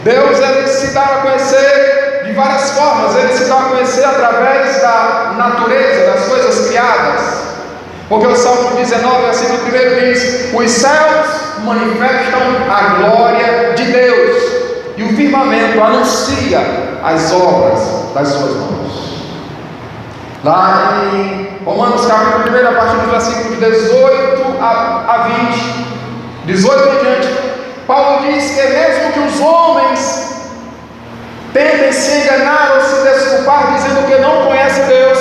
Deus, ele se dá a conhecer de várias formas. Ele se dá a conhecer através da natureza, das coisas criadas. Porque o Salmo 19, versículo 1 diz: os céus manifestam a glória de Deus, e o firmamento anuncia as obras das suas mãos. Lá em Romanos capítulo 1, a partir do versículo 18 a 20, 18 em diante, Paulo diz que mesmo que os homens tentem se enganar ou se desculpar dizendo que não conhecem Deus,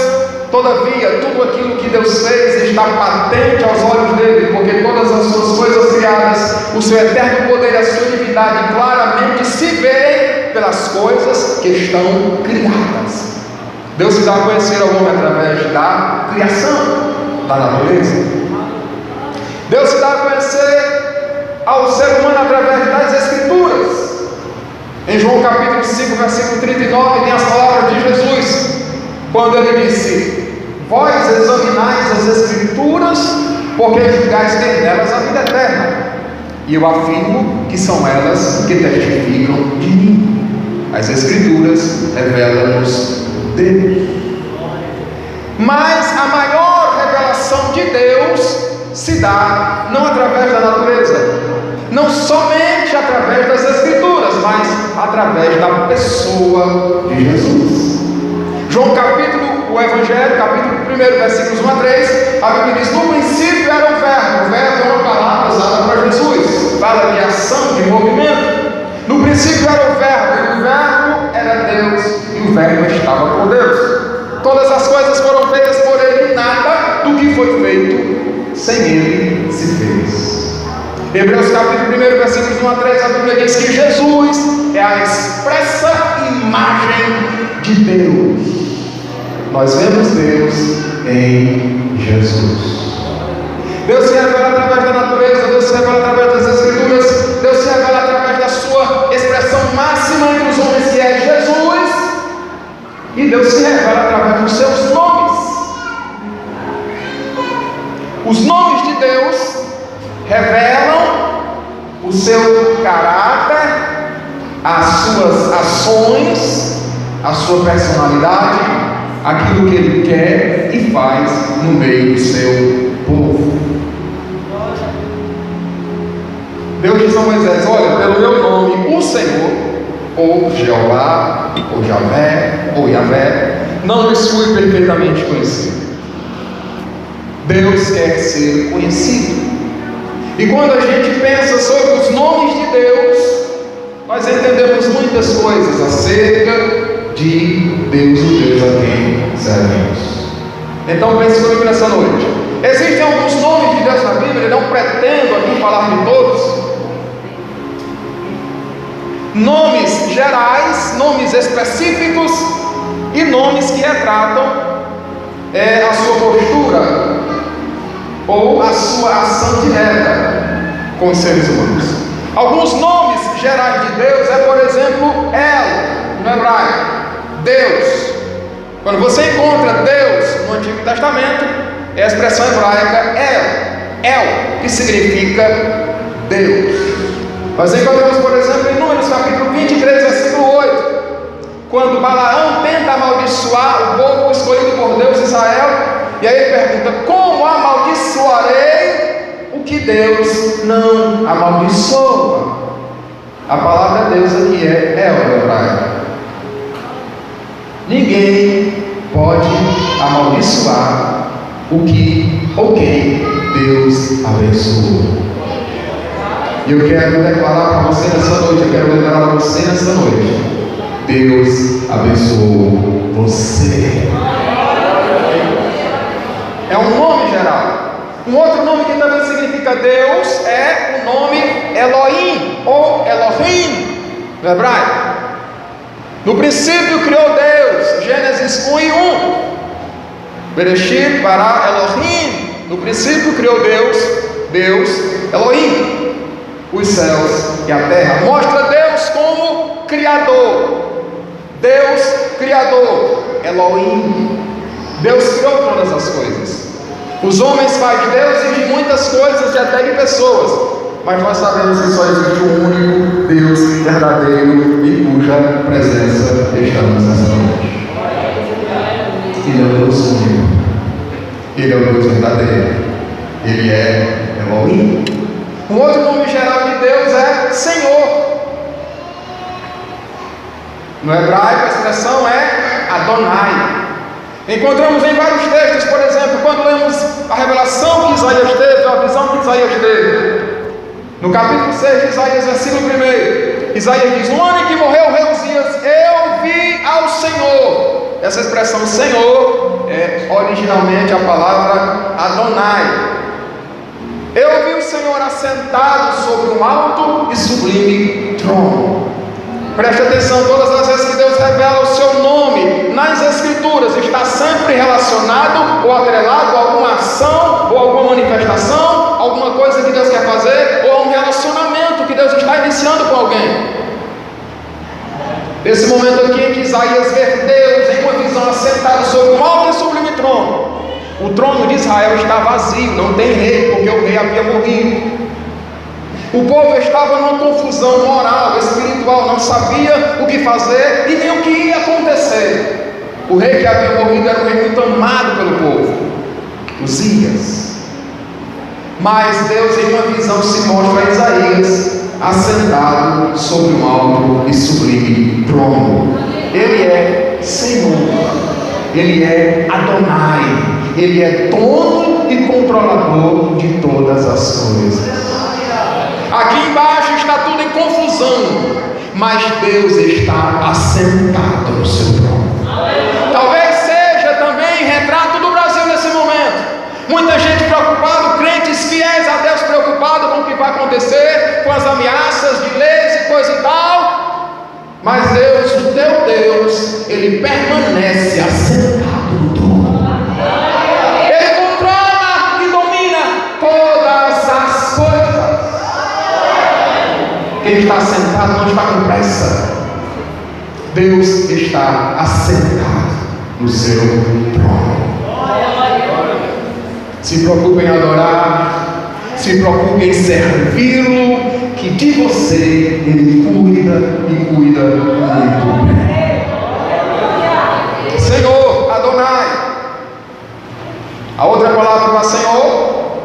todavia tudo aquilo que Deus fez está patente aos olhos dele, porque todas as suas coisas criadas, o seu eterno poder e a sua divindade claramente se veem pelas coisas que estão criadas. Deus se dá a conhecer ao homem através da criação, da natureza. Deus se dá a conhecer ao ser humano através das Escrituras. Em João capítulo 5, versículo 39, tem as palavras de Jesus, quando ele disse: vós examinais as Escrituras, porque julgais ter nelas a vida eterna, e eu afirmo que são elas que testificam de mim. As Escrituras revelam-nos Deus. Mas a maior revelação de Deus se dá não através da natureza, não somente através das Escrituras, mas através da pessoa de Jesus. João capítulo, o Evangelho, capítulo 1, versículos 1 a 3, a Bíblia diz: no princípio era o verbo é uma palavra usada para Jesus, fala de ação, de movimento. No princípio era o verbo, e o verbo era Deus, e o verbo estava com Deus. Todas as coisas foram feitas por ele, e nada do que foi feito sem ele se fez. Hebreus capítulo 1, versículos 1 a 3, a Bíblia diz que Jesus é a expressa imagem de Deus. Nós vemos Deus em Jesus. Deus se revela através da natureza, Deus se revela através das Escrituras, Deus se revela através da sua expressão máxima entre os homens, que é Jesus, e Deus se revela através dos seus nomes. Os nomes de Deus revelam o seu caráter, as suas ações, a sua personalidade, aquilo que ele quer e faz no meio do seu povo. Deus diz a Moisés: olha, pelo meu nome, o Senhor, ou Jeová, ou Javé, ou Yavé, não lhes fui perfeitamente conhecido. Deus quer ser conhecido. E quando a gente pensa sobre os nomes de Deus, nós entendemos muitas coisas acerca de Deus, o Deus a quem servemos. Então pense comigo nessa noite. Existem alguns nomes de Deus na Bíblia, eu não pretendo aqui falar de todos. Nomes gerais, nomes específicos e nomes que retratam a sua postura ou a sua ação direta com os seres humanos. Alguns nomes gerais de Deus é, por exemplo, El, no hebraico, Deus. Quando você encontra Deus no Antigo Testamento, é a expressão hebraica El, que significa Deus. Nós encontramos, por exemplo, em Números capítulo 23, versículo 8, quando Balaão tenta amaldiçoar o povo escolhido por Deus, Israel, e aí ele pergunta: como amaldiçoarei o que Deus não amaldiçoa? A palavra Deus aqui é El, hebraico. Ninguém pode amaldiçoar o que ou quem Deus abençoa. E eu quero declarar para você nessa noite, Deus abençoou você. É um nome geral. Um outro nome que também significa Deus é o nome Elohim ou Elohim no hebraico. No princípio criou Deus, Gênesis 1 e 1. Bereshit bara Elohim. No princípio criou Deus Elohim, os céus e a terra. Mostra Deus como Criador. Deus Criador, Elohim. Deus criou todas as coisas. Os homens fazem deuses de muitas coisas e até de pessoas. mas nós sabemos que só existe um único Deus verdadeiro e cuja presença estamos nessa noite. Ele é o Deus único, Ele é o Deus verdadeiro, Ele é Elohim. Um outro nome geral de Deus é Senhor. No hebraico a expressão é Adonai. Encontramos em vários textos, por exemplo, quando lemos a revelação que Isaías teve, a visão que Isaías teve. No capítulo 6 de Isaías, versículo 1, Isaías diz: no ano em que morreu o rei Uzias, eu vi ao Senhor. Essa expressão Senhor é originalmente a palavra Adonai. Eu vi o Senhor assentado sobre um alto e sublime trono. Preste atenção, todas as vezes que Deus revela o seu nome nas Escrituras, está sempre relacionado ou atrelado a alguma ação, ou alguma manifestação, alguma coisa que Deus quer fazer, ou a um relacionamento que Deus está iniciando com alguém. Nesse momento aqui em que Isaías vê Deus em uma visão assentado sobre um alto e sublime trono, o trono de Israel está vazio, não tem rei, porque o rei havia morrido. O povo estava numa confusão moral, espiritual, não sabia o que fazer e nem o que ia acontecer. O rei que havia morrido era um rei muito amado pelo povo, Uzias. Mas Deus em uma visão se mostra a Isaías assentado sobre um alto e sublime trono. Ele é Senhor, Ele é Adonai, Ele é dono e controlador de todas as coisas. Aqui embaixo está tudo em confusão, mas Deus está assentado no seu trono. Talvez seja também retrato do Brasil nesse momento. Muita gente preocupada, crentes fiéis a Deus preocupados com o que vai acontecer, com as ameaças de leis e coisa e tal. Mas Deus, o teu Deus, Ele permanece assentado no trono. Ele controla e domina todas as coisas. Quem está sentado não está com pressa. Deus está assentado no seu trono. Se preocupe em adorar, se preocupe em servi-lo, que de você Ele cuida e cuida muito bem. Senhor, Adonai. A outra palavra para Senhor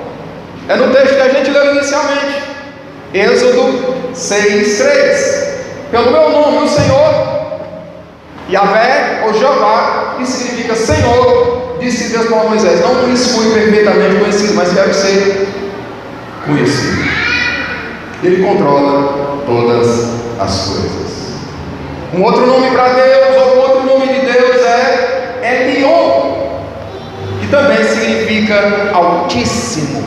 é no texto que a gente leu inicialmente, Êxodo 6:3. Pelo meu nome, o Senhor, Yahvé ou Jeová, que significa Senhor, disse Deus para Moisés: não isso fui perfeitamente conhecido, mas quero ser conhecido. Ele controla todas as coisas. Um outro nome para Deus, ou um outro nome de Deus é Elion, que também significa Altíssimo.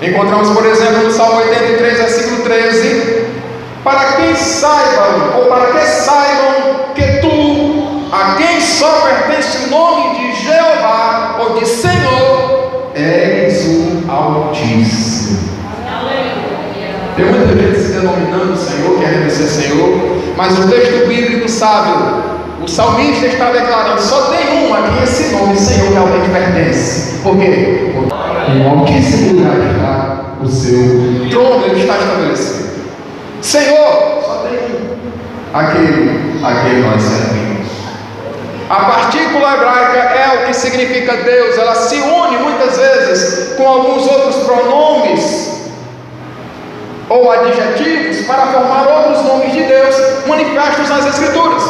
Encontramos, por exemplo, no Salmo 83, versículo 13: para quem saibam, ou para que saibam que tu, a quem só pertence o nome de Jeová, ou de Senhor, és o Altíssimo. Tem muita gente se denominando Senhor, querendo ser Senhor, mas o texto bíblico sábio, o salmista está declarando: só tem um a quem esse nome Senhor realmente pertence. Por quê? Porque em altíssimo lugar está o seu trono, Ele está estabelecido. Senhor, só tem um, aquele nós servimos. A partícula hebraica é o que significa Deus. Ela se une muitas vezes com alguns outros pronomes ou adjetivos para formar outros nomes de Deus manifestos nas Escrituras.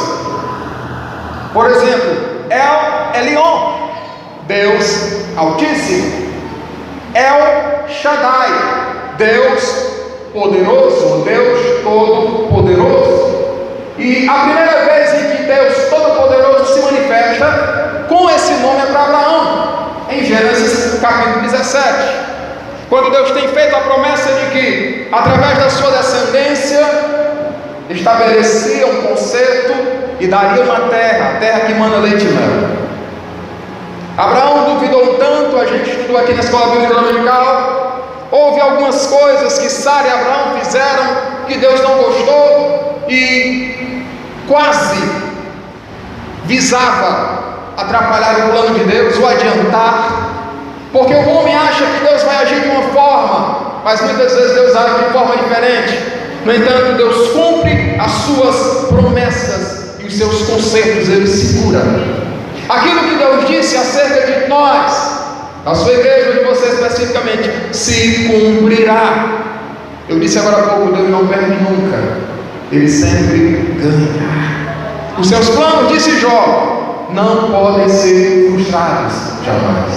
Por exemplo, El Elyon, Deus Altíssimo. El Shaddai, Deus Poderoso, Deus Todo-Poderoso. E a primeira vez em que Deus Todo-Poderoso se manifesta com esse nome é para Abraão, em Gênesis capítulo 17, quando Deus tem feito a promessa de que através da sua descendência estabelecia um concerto e daria uma terra, a terra que mana leite e mel. Abraão duvidou tanto, a gente estudou aqui na escola bíblica dominical. Houve algumas coisas que Sara e Abraão fizeram que Deus não gostou e quase visava atrapalhar o plano de Deus, ou adiantar, porque o homem acha que Deus vai agir de uma forma mas muitas vezes Deus age de forma diferente. No entanto, Deus cumpre as suas promessas e os seus concertos Ele segura. Aquilo que Deus disse acerca de nós, da sua igreja, de você especificamente, se cumprirá. Eu disse agora há pouco, Deus não perde nunca, Ele sempre ganha. Os seus planos, disse Jó, não podem ser frustrados jamais.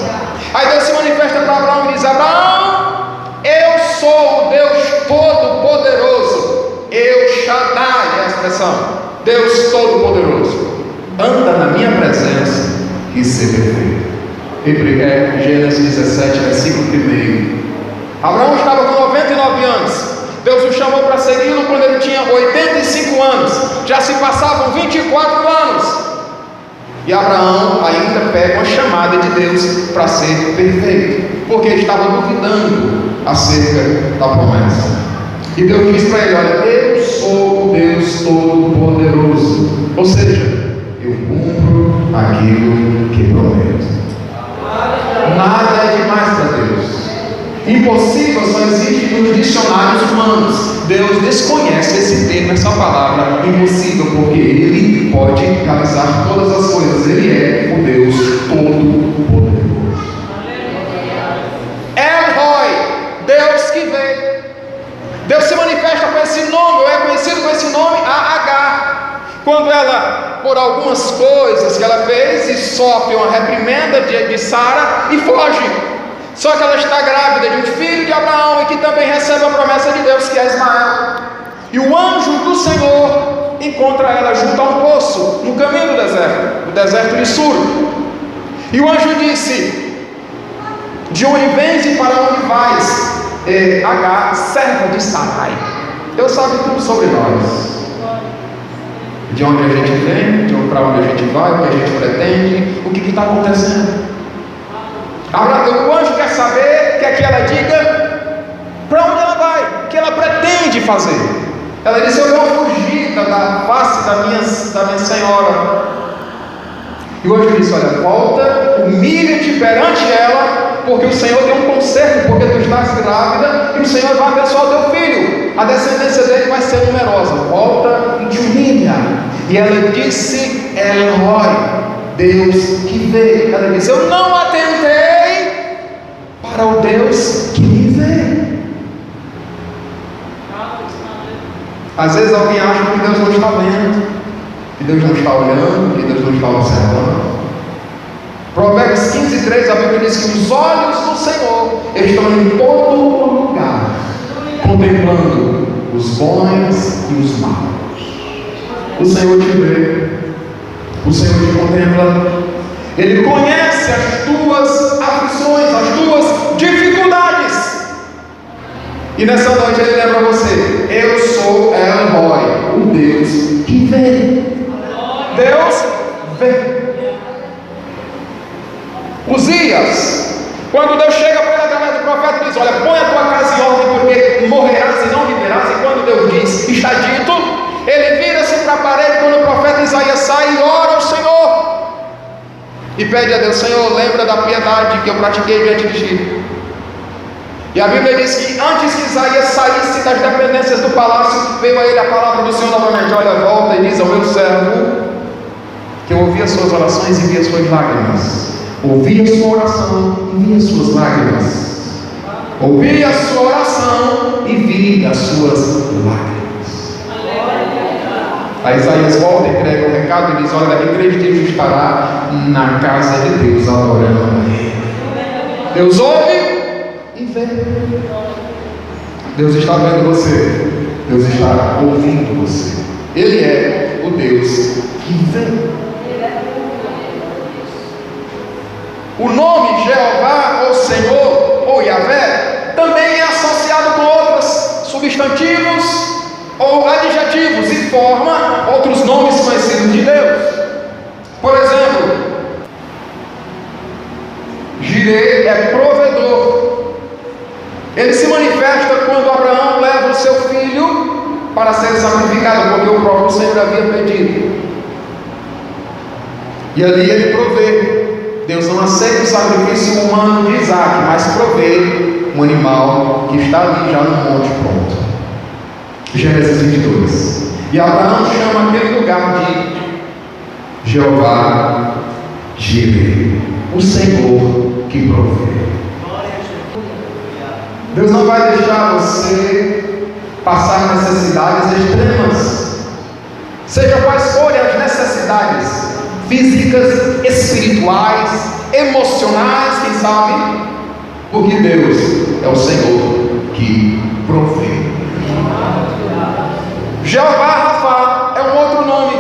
Aí Deus se manifesta para Abraão e diz: Abraão, eu sou o Deus Todo-Poderoso. Eu Shaddai, é a expressão, Deus Todo-Poderoso. Anda na minha presença e ser perfeito. Gênesis 17, versículo 1. Abraão estava com 99 anos. Deus o chamou para segui-lo quando ele tinha 85 anos. Já se passavam 24 anos. E Abraão ainda pega uma chamada de Deus para ser perfeito, porque ele estava duvidando acerca da promessa. E Deus diz para ele: olha, eu sou o Deus Todo-Poderoso, ou seja, eu cumpro aquilo que prometo. Nada é demais para Deus. Impossível só existe nos dicionários humanos. Deus desconhece esse termo, essa palavra impossível, porque Ele pode realizar todas as coisas. Ele é o Deus Todo-Poderoso. El Roi, Deus que vê. Deus se manifesta com esse nome, ou é conhecido com esse nome, A-H. Quando ela, por algumas coisas que ela fez, e sofre uma reprimenda de Sara e foge. Só que ela está grávida de um filho de Abraão e que também recebe a promessa de Deus, que é Ismael. E o anjo do Senhor encontra ela junto a um poço, no caminho do deserto de Sur. E o anjo disse: de onde vens e para onde vais? Agar, serva de Sarai. Deus sabe tudo sobre nós. De onde a gente vem, para onde a gente vai, o que a gente pretende, o que está acontecendo. O anjo quer saber, quer que ela diga para onde ela vai, o que ela pretende fazer. Ela disse: eu vou fugir da face da minha senhora. E o anjo disse: olha, volta, humilha-te perante ela, porque o Senhor deu um conserto, porque tu estás grávida, e o Senhor vai abençoar o teu filho, a descendência dele vai ser numerosa. Volta e te humilha. E ela disse: El Roi, Deus que vê. Ela disse: eu não atentei para o Deus que me vê. Às vezes alguém acha que Deus não está vendo, que Deus não está olhando, que Deus não está observando. Provérbios 15:3, a Bíblia diz que os olhos do Senhor estão em todo lugar, contemplando os bons e os maus. O Senhor te vê, o Senhor te contempla, Ele conhece as tuas aflições, as tuas dificuldades. E nessa noite Ele lembra você: eu sou El Roi, o Deus que vê. Deus vê. Uzias, quando Deus chega para ele através do profeta, diz: olha, põe a tua casa em ordem, porque morrerás e não viverás. E quando Deus diz, está dito, ele vira-se para a parede quando o profeta Isaías sai e ora ao Senhor e pede a Deus: Senhor, lembra da piedade que eu pratiquei diante de ti. E a Bíblia diz que antes que Isaías saísse das dependências do palácio, veio a ele a palavra do Senhor novamente: olha, volta e diz ao meu servo que eu ouvi as suas orações e vi as suas lágrimas. Ouvi a sua oração e vi as suas lágrimas. Ouvi a sua oração e vi as suas lágrimas. Aí Isaías volta, entrega o recado e diz: olha, daqui 3 dias estará na casa de Deus adorando a Ele. Deus ouve e vê. Deus está vendo você, Deus está ouvindo você. Ele é o Deus que vê. O nome Jeová, ou Senhor, ou Yahvé, também é associado com outros substantivos ou adjetivos e forma outros nomes conhecidos de Deus. Por exemplo, Jireh é provedor. Ele se manifesta quando Abraão leva o seu filho para ser sacrificado, porque o próprio Senhor havia pedido. E ali ele provê. Deus não aceita o sacrifício humano de Isaac, mas provê um animal que está ali já no monte pronto. Gênesis 22. E Abraão chama aquele lugar de Jeová Jireh, o Senhor que provê. Deus não vai deixar você passar necessidades extremas, seja quais forem as necessidades físicas, espirituais, emocionais, quem sabe, porque Deus é o Senhor que provê. Jeová Rafá é um outro nome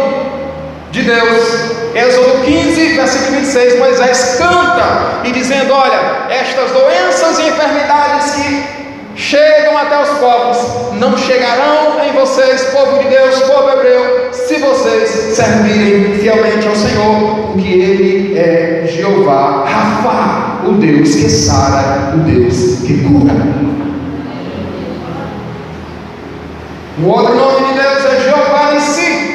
de Deus. Êxodo 15, versículo 26, Moisés canta e dizendo: olha, estas doenças e enfermidades que chegam até os povos não chegarão em vocês, povo de Deus, povo hebreu, se vocês servirem fielmente ao Senhor, porque Ele é Jeová Rafá, o Deus que sara, o Deus que cura. O outro nome de Deus é Jeová Nissi.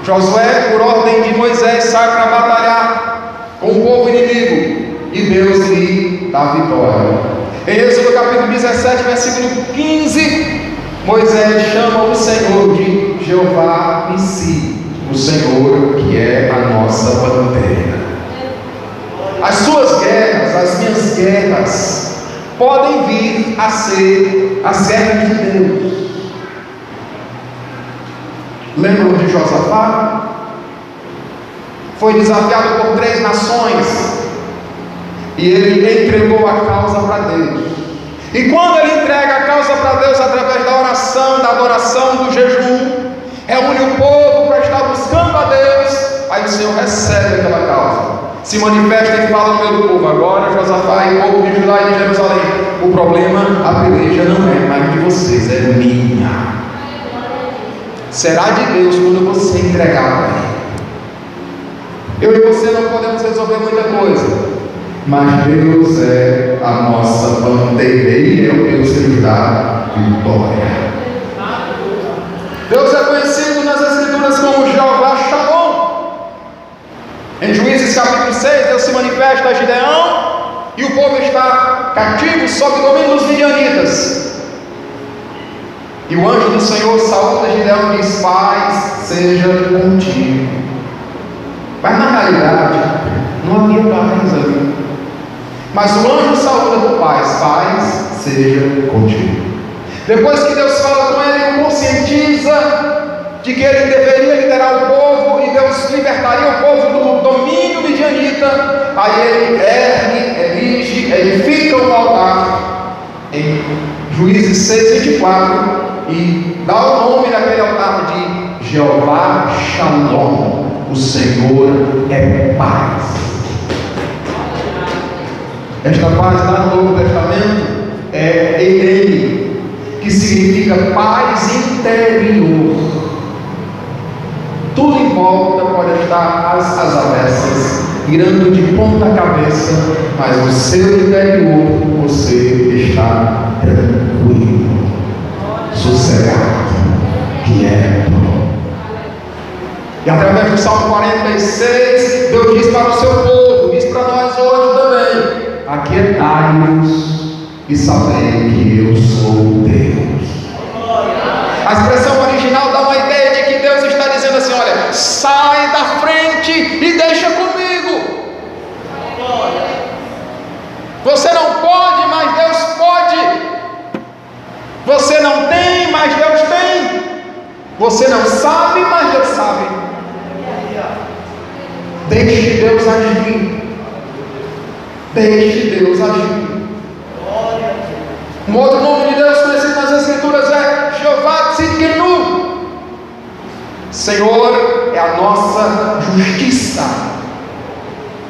Josué, por ordem de Moisés, sai para batalhar com o povo inimigo e Deus lhe dá vitória. Em Êxodo capítulo 17, versículo 15, Moisés chama o Senhor de Jeová Nissi, o Senhor que é a nossa bandeira. As suas guerras, as minhas guerras, podem vir a ser as guerras de Deus. Lembram de Josafá? Foi desafiado por 3 nações e ele entregou a causa para Deus. E quando ele entrega a causa para Deus através da oração, da adoração, do jejum, reúne o povo para estar buscando a Deus, aí o Senhor recebe aquela causa, se manifesta e fala no meio do povo: agora Josafá e o povo de Judá e de Jerusalém, o problema, a peleja não é mais de vocês, é minha. Será de Deus quando você entregar para Ele. Eu e você não podemos resolver muita coisa, mas Deus é a nossa bandeira, Ele é o Deus que nos dá vitória. Deus é conhecido nas Escrituras como Jeová Shalom. Em Juízes capítulo 6, Deus se manifesta a Gideão e o povo está cativo sob o domínio dos midianitas. E o anjo do Senhor saúda Gideão e diz: paz seja contigo. Mas na realidade não havia paz ali. Mas o anjo saúda com paz seja contigo. Depois que Deus fala com ele, o conscientiza de que ele deveria liderar o povo e Deus libertaria o povo do domínio midianita. Aí ele erige, edifica um altar em Juízes 6:24 e dá o nome daquele altar de Jeová Shalom, o Senhor é paz. Esta paz lá no Novo Testamento é Ele, que significa paz interior. Tudo em volta pode estar às avessas, virando de ponta cabeça, mas no seu interior você está tranquilo, sossegado, quieto. E através do Salmo 46, Deus diz para o seu povo, diz para nós hoje também: aquietai-vos e sabei que eu sou Deus. A expressão original dá uma ideia de que Deus está dizendo assim: olha, sai da frente e deixa comigo. Você não pode, mas Deus pode. Você não tem, mas Deus tem. Você não sabe, mas Deus sabe. Deixe Deus agir. Deixe Deus agir. Um outro nome de Deus conhecido nas Escrituras é Jeová Tzidkenu. Senhor é a nossa justiça.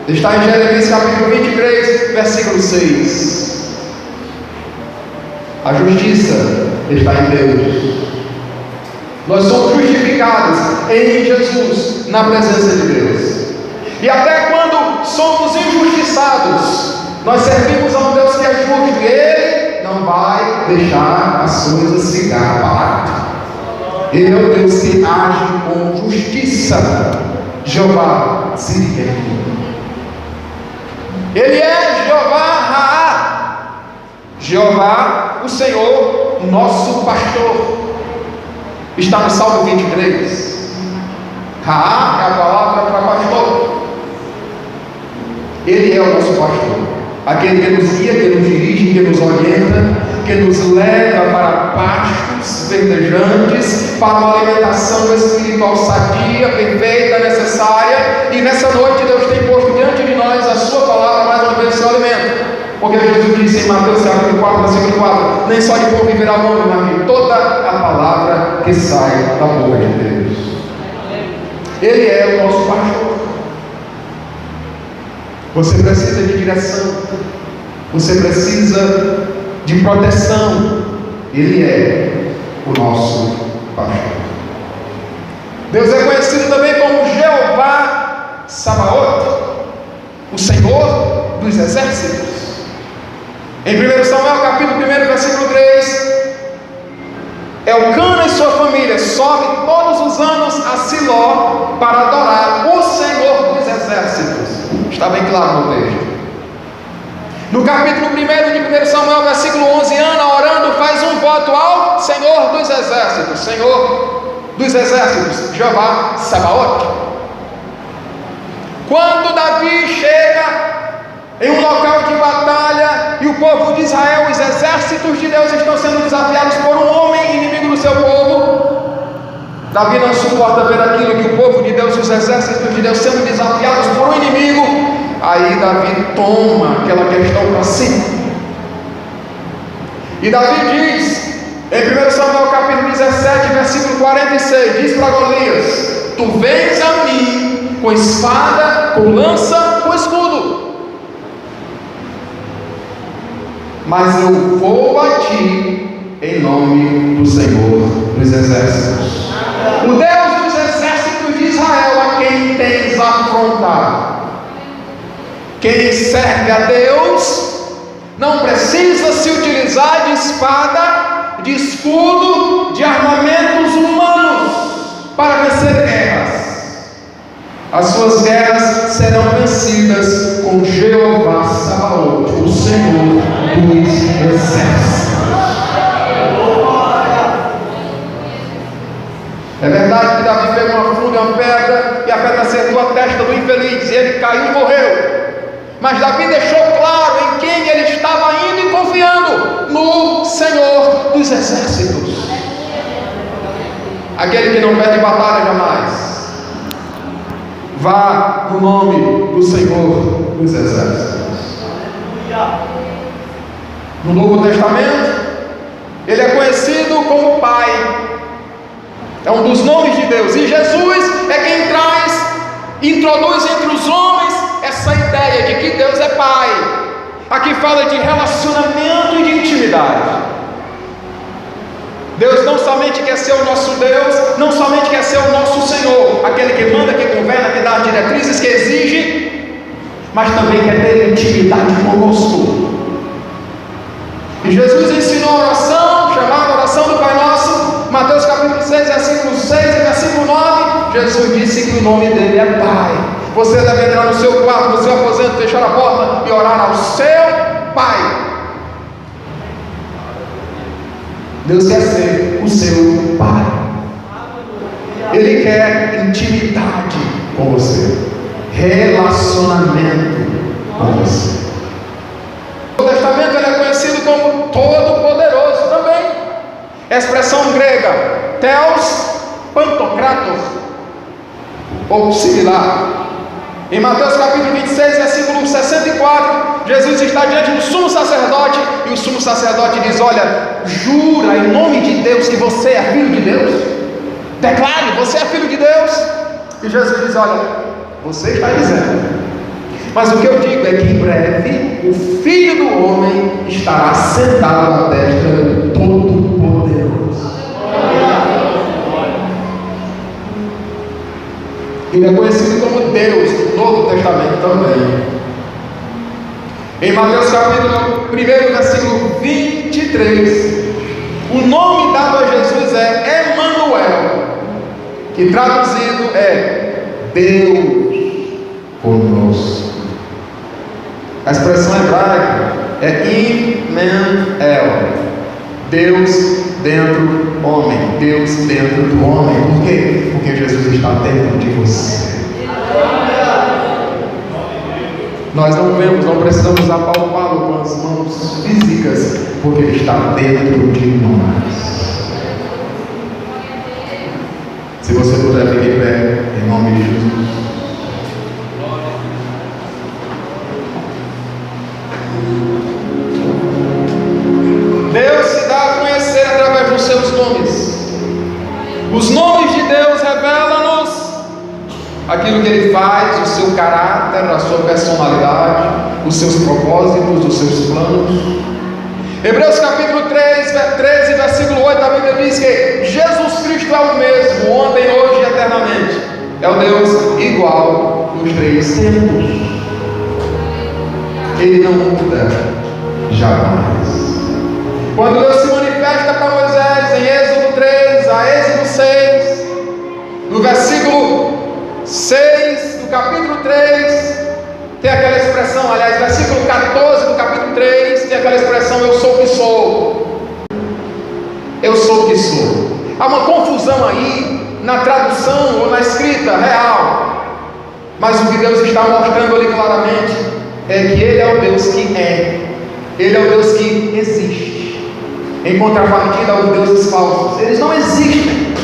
Está em Jeremias capítulo 23, versículo 6. A justiça está em Deus. Nós somos justificados em Jesus, na presença de Deus. E até quando somos injustiçados, nós servimos a um Deus que é justo, e Ele não vai deixar as coisas ficar baratas. Ele é o Deus que age com justiça. Jeová Tzidkenu. Ele é Jeová Raá, Jeová, o Senhor, nosso pastor. Está no Salmo 23. Raá é a palavra para pastor. Ele é o nosso pastor, aquele que nos guia, que nos dirige, que nos orienta, que nos leva para pastos verdejantes, para uma alimentação espiritual sadia, perfeita, necessária. E nessa noite Deus tem posto diante de nós a sua palavra, mais uma vez, seu alimento. Porque Jesus disse em Mateus capítulo 4, versículo 4: nem só de pão viverá o homem, mas de toda a palavra que sai da boca de Deus. Ele é o nosso pastor. Você precisa de direção, você precisa de proteção. Ele é o nosso pastor. Deus é conhecido também como Jeová Sabaoth, o Senhor dos exércitos. Em 1 Samuel capítulo 1, versículo 3, Elcana e sua família sobem todos os anos a Siló para adorar o Senhor dos exércitos. Está bem claro no texto. No capítulo 1 de 1 Samuel, versículo 11, Ana, orando, faz um voto ao Senhor dos exércitos. Senhor dos exércitos, Jeová Sabaoth. Quando Davi chega em um local de batalha e o povo de Israel, os exércitos de Deus estão sendo desafiados por um homem inimigo do seu povo, Davi não suporta ver aquilo, que o povo de Deus, os exércitos de Deus sendo desafiados por um inimigo. Aí Davi toma aquela questão para si. E Davi diz em 1 Samuel capítulo 17, versículo 46, diz para Golias: tu vens a mim com espada, com lança, com escudo, mas eu vou a ti em nome do Senhor dos exércitos. O Deus dos exércitos de Israel, a quem tens afrontado. Quem serve a Deus não precisa se utilizar de espada, de escudo, de armamentos humanos para vencer guerras. As suas guerras serão vencidas com Jeová Sabaoth, o Senhor dos exércitos. É verdade que Davi pegou uma funda, uma pedra, e a pedra acertou a testa do infeliz, e ele caiu e morreu. Mas Davi deixou claro em quem ele estava indo e confiando: no Senhor dos exércitos, aquele que não perde batalha jamais. Vá no nome do Senhor dos exércitos. No Novo Testamento, ele é conhecido como Pai. É um dos nomes de Deus. E Jesus é quem introduz entre os homens essa ideia de que Deus é Pai. Aqui fala de relacionamento e de intimidade. Deus não somente quer ser o nosso Deus, não somente quer ser o nosso Senhor, aquele que manda, que governa, que dá as diretrizes, que exige, mas também quer ter intimidade conosco. E Jesus ensinou a oração, chamada oração do Pai Nosso, Mateus capítulo 6, versículo 6 e versículo 9. Jesus disse que o nome dele é Pai. Você deve entrar no seu quarto, no seu aposento, fechar a porta e orar ao seu Pai. Deus quer ser o seu Pai. Ele quer intimidade com você, relacionamento com você. O Testamento ele é conhecido como Todo-Poderoso também. A expressão grega Theos Pantocrator, ou similar. Em Mateus capítulo 26, versículo 64, Jesus está diante do sumo sacerdote, e o sumo sacerdote diz: olha, jura em nome de Deus que você é filho de Deus? Declare, você é filho de Deus. E Jesus diz: olha, você está dizendo, mas o que eu digo é que em breve o Filho do Homem estará sentado à destra do Todo-Poderoso. Ele é conhecido como Deus no Novo Testamento também. Em Mateus capítulo 1, versículo 23, o nome dado a Jesus é Emanuel, que traduzido é Deus conosco. A expressão hebraica é Immanuel, Deus dentro do homem, Deus dentro do homem. Por quê? Porque Jesus está dentro de você. Nós não vemos, não precisamos apalpá-lo com as mãos físicas, porque Ele está dentro de nós. Se você puder ficar em pé, em nome de Jesus. Deus se dá a conhecer através dos seus nomes. Os nomes de Deus revelam-nos aquilo que Ele faz, o seu caráter, a sua personalidade, os seus propósitos, os seus planos. Hebreus capítulo 13, versículo 8, a Bíblia diz que Jesus Cristo é o mesmo, ontem, hoje e eternamente. É o Deus igual nos três tempos. Ele não muda jamais. Quando Deus se manifesta para Moisés em Êxodo 3 a Êxodo 6, no versículo 6 do capítulo 3, tem aquela expressão, aliás, versículo 14 do capítulo 3, tem aquela expressão: eu sou o que sou. Eu sou o que sou. Há uma confusão aí na tradução ou na escrita real, mas o que Deus está mostrando ali claramente é que Ele é o Deus que é, Ele é o Deus que existe. Em contrapartida aos deuses falsos, eles não existem,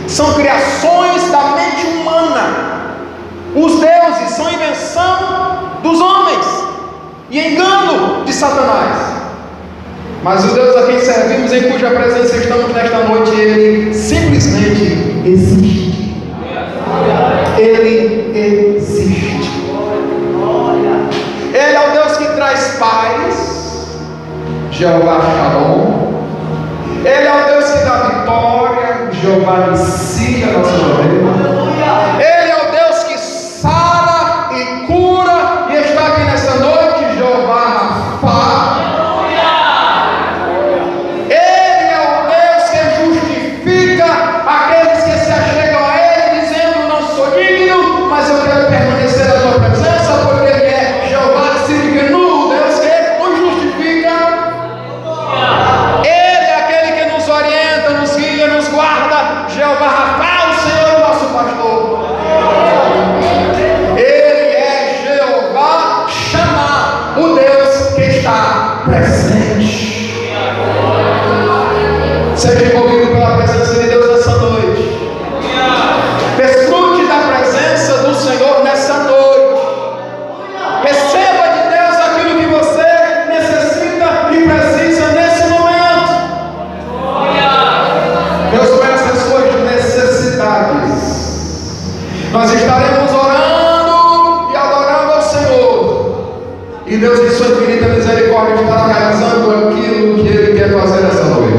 são criações da mente humana. Os deuses são invenção dos homens e engano de Satanás. Mas o Deus a quem servimos, em cuja presença estamos nesta noite, Ele simplesmente existe. Ele existe. Ele é o Deus que traz paz, Jeová Shalom. Ele é o Deus que dá vitória, Jeová Nissi, a nossa Jeová. Ele é o Deus que sara e cura e está aqui nesta noite, Jeová Rapha. Ele é o Deus que justifica aqueles que se achegam a Ele, dizendo: não sou digno, mas eu quero permanecer na tua presença, porque Ele é Jeová Nissi, o Deus que nos justifica. Jeová Rapha, o Senhor nosso pastor. Ele é Jeová Shammah, o Deus que está presente. Seja envolvido pela presença de Deus nessa noite. Desfrute da presença do Senhor nessa noite. Receba de Deus aquilo que você necessita e precisa nesse momento. Deus conhece as suas necessidades. Nós estaremos orando e adorando ao Senhor, e Deus, em sua infinita misericórdia, estará realizando aquilo que Ele quer fazer nessa noite.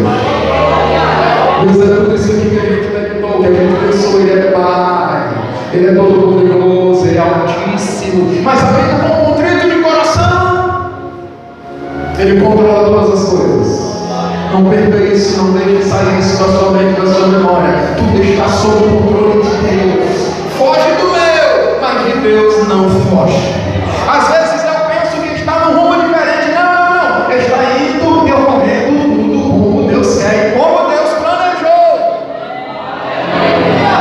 Deus, é tudo isso aqui que a gente meditou, que a gente pensou. Ele é Pai, Ele é todo poderoso, Ele é altíssimo, mas habita com um contrito de coração. Ele controla todas as coisas. Não perca isso, não deixe sair isso da sua mente, da sua memória. Tudo está sob o controle de Deus. Foge do meu, mas de Deus não foge. Às vezes eu penso que está num rumo diferente. Não. Está indo e ocorrendo tudo como Deus quer e como Deus planejou.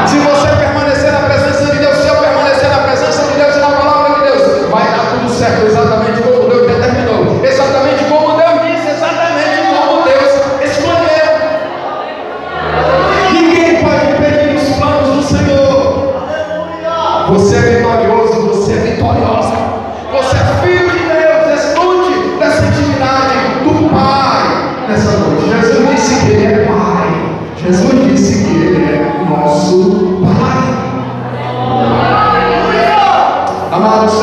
Se você permanecer na presença de Deus, se eu permanecer na presença de Deus e na palavra de Deus, vai dar tudo certo, exatamente como Deus determinou, exatamente como Deus disse, exatamente como Deus escolheu. Ninguém pode impedir os planos do Senhor. Você é vitorioso, você é vitoriosa. Você é filho de Deus. Desfrute dessa intimidade do Pai nessa noite. Jesus disse que Ele é Pai. Jesus disse que Ele é nosso Pai. Amados,